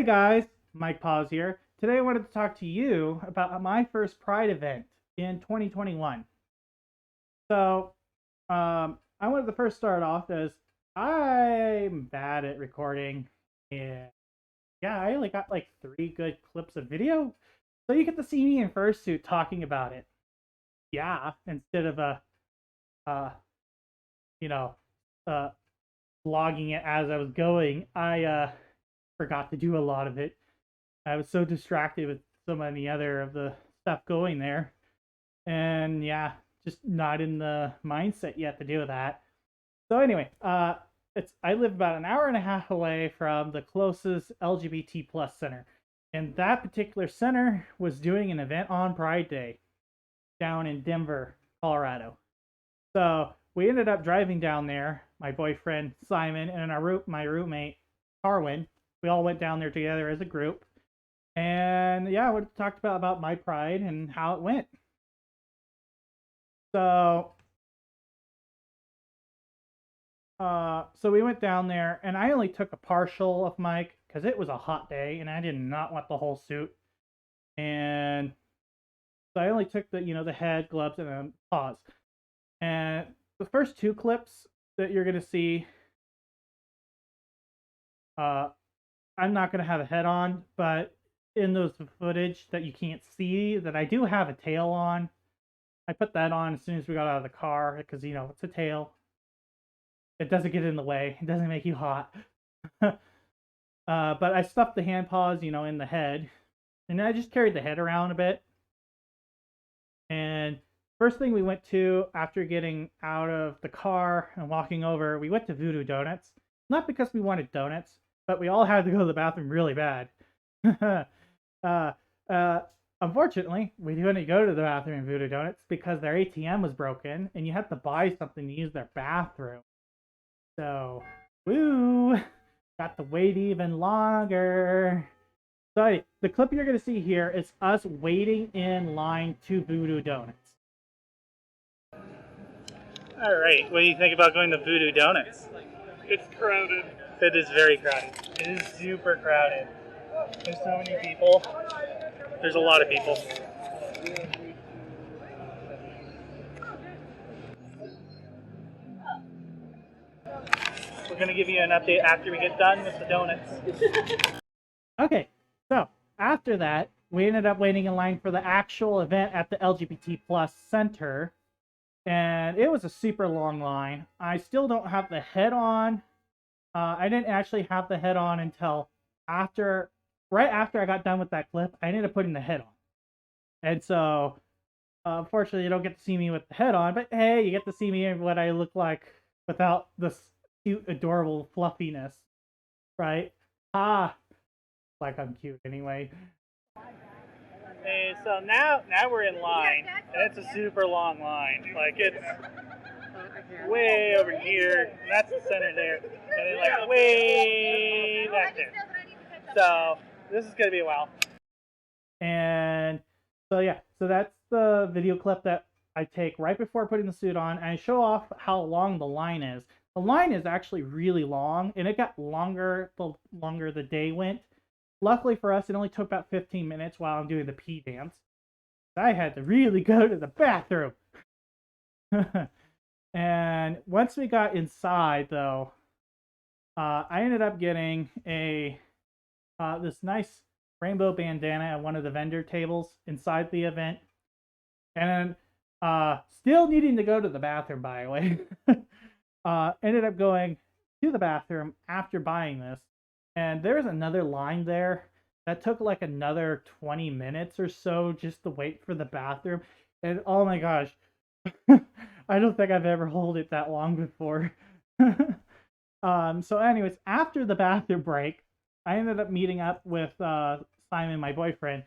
guys, Mike Paz here. Today I wanted to talk to you about my first Pride event in 2021. So, I wanted to first start off as I'm bad at recording, and yeah, I only got like 3 good clips of video, so you get to see me in fursuit talking about it. Yeah, instead of uh, you know, uh, vlogging it as I was going, I forgot to do a lot of it. I was so distracted with so many other of the stuff going there. And yeah, just not in the mindset yet to do that. So anyway, it's I live about an hour and a half away from the closest LGBT plus center. And that particular center was doing an event on Pride Day down in Denver, Colorado. So we ended up driving down there, my boyfriend Simon and my roommate Carwin. We all went down there together as a group. And yeah, we talked about my pride and how it went. So, so we went down there, and I only took a partial of Mike because it was a hot day, and I did not want the whole suit. And so I only took the head, gloves, and then paws. And the first 2 clips that you're gonna see, uh, I'm not gonna have a head on, but in those footage that you can't see, that I do have a tail on. I put that on as soon as we got out of the car because it's a tail. It doesn't get in the way. It doesn't make you hot. But I stuffed the hand paws, in the head, and I just carried the head around a bit. And first thing we went to after getting out of the car and walking over, we went to Voodoo Donuts. Not because we wanted donuts, but we all had to go to the bathroom really bad. uh, uh, Unfortunately, we couldn't go to the bathroom in Voodoo Donuts because their ATM was broken, and you had to buy something to use their bathroom. So, woo! Got to wait even longer. So, the clip you're going to see here is us waiting in line to Voodoo Donuts. Alright, what do you think about going to Voodoo Donuts? It's crowded. It is very crowded. It is super crowded. There's so many people. There's a lot of people. We're going to give you an update after we get done with the donuts. Okay, so after that, we ended up waiting in line for the actual event at the LGBT Plus Center. And it was a super long line. I still don't have the head on. I didn't actually have the head on until right after I got done with that clip. I ended up putting the head on. And so, unfortunately, you don't get to see me with the head on. But hey, you get to see me in what I look like without this cute, adorable fluffiness, right? Like I'm cute anyway. Okay, so now we're in line, and it's a super long line. Like it's way over here, and that's the center there, and then like way back there. So this is gonna be a while. And so yeah, so that's the video clip that I take right before putting the suit on, and I show off how long the line is. The line is actually really long, and it got longer the longer the day went. Luckily for us, it only took about 15 minutes while I'm doing the pee dance. I had to really go to the bathroom. And once we got inside, though, I ended up getting this nice rainbow bandana at one of the vendor tables inside the event. And still needing to go to the bathroom, by the way. Ended up going to the bathroom after buying this. And there was another line there that took like another 20 minutes or so just to wait for the bathroom. And oh my gosh, I don't think I've ever held it that long before. So anyways, after the bathroom break, I ended up meeting up with Simon, my boyfriend,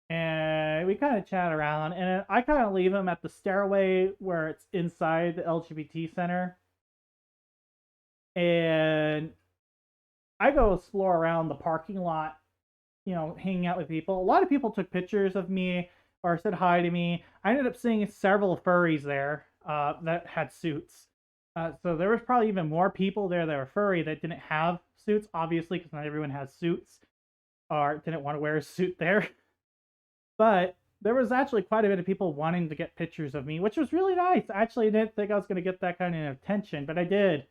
and we kind of chat around. And I kind of leave him at the stairway where it's inside the LGBT center. And I go explore around the parking lot, hanging out with people. A lot of people took pictures of me or said hi to me. I ended up seeing several furries there that had suits. So there was probably even more people there that were furry that didn't have suits, obviously, because not everyone has suits. or didn't want to wear a suit there. But there was actually quite a bit of people wanting to get pictures of me, which was really nice. Actually, I didn't think I was going to get that kind of attention, but I did.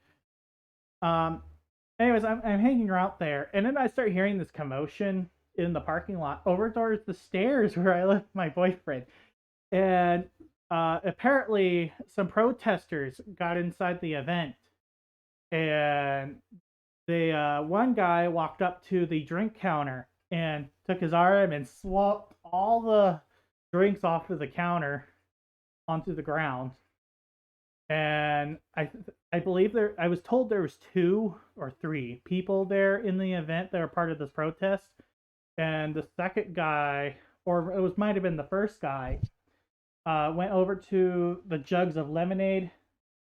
Um, anyways, I'm hanging out there, and then I start hearing this commotion in the parking lot over towards the stairs where I left my boyfriend. And apparently, some protesters got inside the event, and the one guy walked up to the drink counter and took his arm and swapped all the drinks off of the counter onto the ground. And I believe I was told there was 2 or 3 people there in the event that were part of this protest. And the second guy, or it might have been the first guy, went over to the jugs of lemonade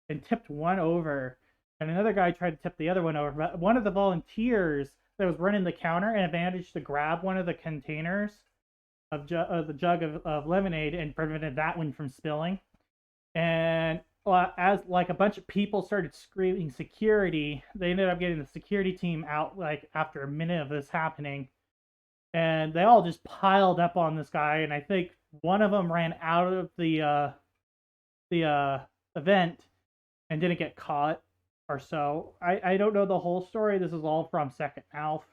and tipped one over, and another guy tried to tip the other one over. But one of the volunteers that was running the counter and managed to grab one of the containers of the jug of lemonade and prevented that one from spilling. And as like a bunch of people started screaming security, they ended up getting the security team out like after a minute of this happening, and they all just piled up on this guy. And I think one of them ran out of the event and didn't get caught or so. I don't know the whole story. This is all from Second Mouth.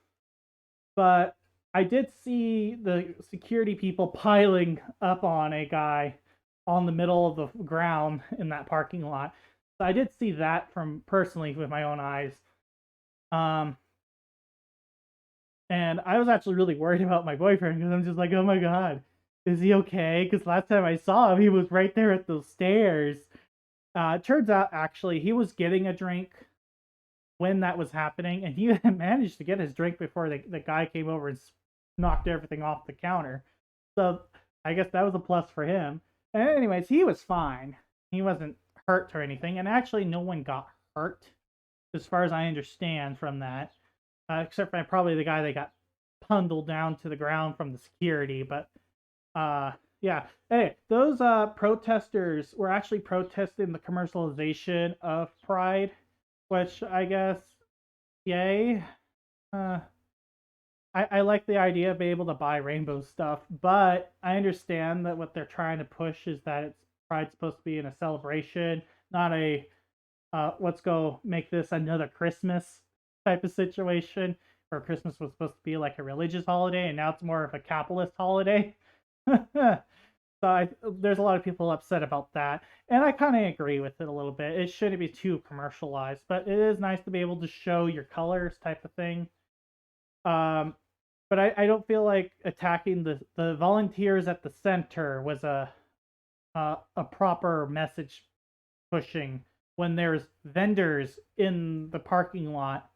But I did see the security people piling up on a guy on the middle of the ground in that parking lot. So I did see that from personally with my own eyes. And I was actually really worried about my boyfriend because I'm just like, oh my god, is he okay? Because last time I saw him, he was right there at those stairs. It turns out, actually, he was getting a drink when that was happening, and he managed to get his drink before the guy came over and knocked everything off the counter. So I guess that was a plus for him. And anyways, he was fine. He wasn't hurt or anything, and actually no one got hurt, as far as I understand from that, except for probably the guy that got pundled down to the ground from the security. But yeah. Hey, those protesters were actually protesting the commercialization of Pride, which I guess, yay. I like the idea of being able to buy rainbow stuff, but I understand that what they're trying to push is that Pride's supposed to be in a celebration, not a let's go make this another Christmas type of situation, where Christmas was supposed to be like a religious holiday, and now it's more of a capitalist holiday. So there's a lot of people upset about that, and I kind of agree with it a little bit. It shouldn't be too commercialized, but it is nice to be able to show your colors type of thing. But I don't feel like attacking the volunteers at the center was a proper message pushing when there's vendors in the parking lot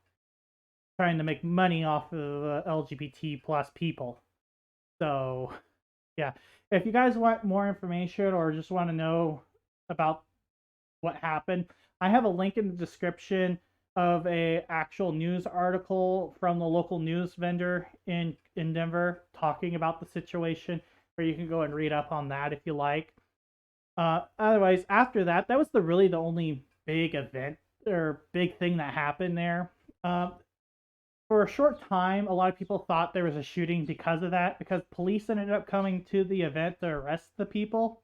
trying to make money off of LGBT plus people. So yeah, if you guys want more information or just want to know about what happened, I have a link in the description of a actual news article from the local news vendor in Denver talking about the situation, where you can go and read up on that if you like. Otherwise, after that, that was really the only big event or big thing that happened there. For a short time, a lot of people thought there was a shooting because of that, because police ended up coming to the event to arrest the people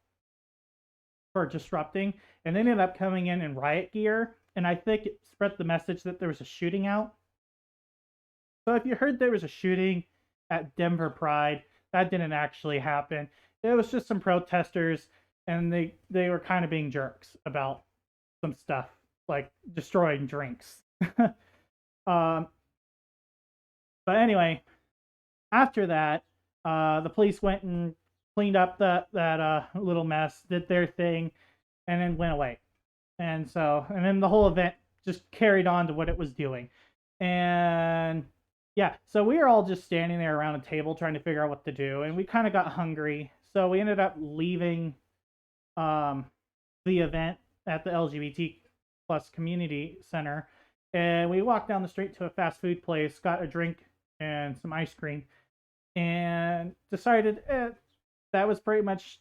for disrupting, and they ended up coming in riot gear, and I think it spread the message that there was a shooting out. So if you heard there was a shooting at Denver Pride, that didn't actually happen. It was just some protesters, and they were kind of being jerks about some stuff, like destroying drinks. But anyway, after that, the police went and cleaned up that little mess, did their thing, and then went away. And then the whole event just carried on to what it was doing. And yeah, so we were all just standing there around a table trying to figure out what to do, and we kind of got hungry, so we ended up leaving the event at the LGBT plus community center, and we walked down the street to a fast food place, got a drink and some ice cream, and decided that was pretty much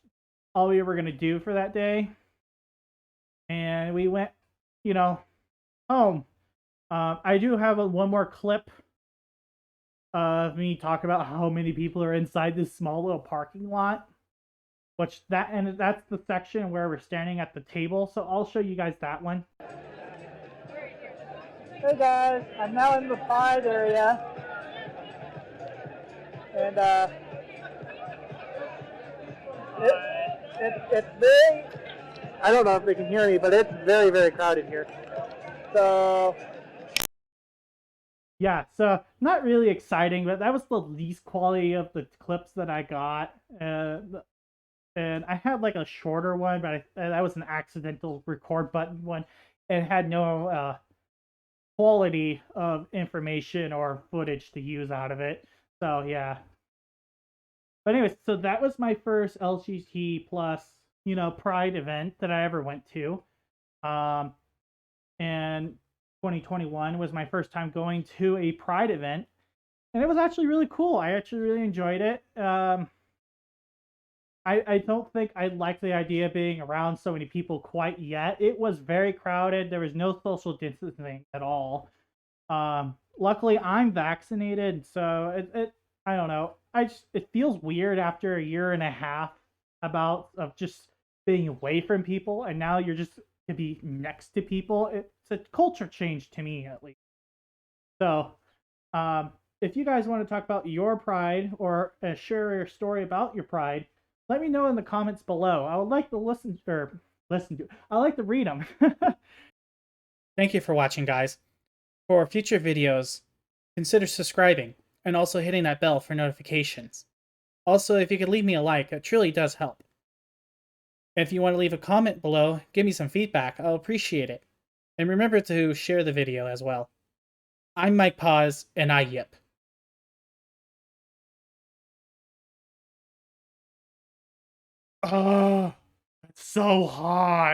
all we were going to do for that day. And we went, home. I do have one more clip of me talk about how many people are inside this small little parking lot. And that's the section where we're standing at the table. So I'll show you guys that one. Hey guys, I'm now in the Pride area, and it's very, I don't know if they can hear me, but it's very, very crowded here. So, yeah, so not really exciting, but that was the least quality of the clips that I got. And I had like a shorter one, but that was an accidental record button one. It had no quality of information or footage to use out of it. So, yeah. But anyways, so that was my first LGBT plus, Pride event that I ever went to. And 2021 was my first time going to a Pride event, and it was actually really cool. I actually really enjoyed it. I don't think I like the idea of being around so many people quite yet. It was very crowded. There was no social distancing at all. Luckily, I'm vaccinated, so it I don't know. It feels weird after a year and a half of just being away from people, and now you're just to be next to people. It's a culture change to me, at least. So, if you guys want to talk about your pride or share your story about your pride, let me know in the comments below. I would like to listen to. I like to read them. Thank you for watching, guys. For future videos, consider subscribing and also hitting that bell for notifications. Also, if you could leave me a like, it truly does help. If you want to leave a comment below, give me some feedback, I'll appreciate it. And remember to share the video as well. I'm Mike Paz, and I yip. Oh, it's so hot.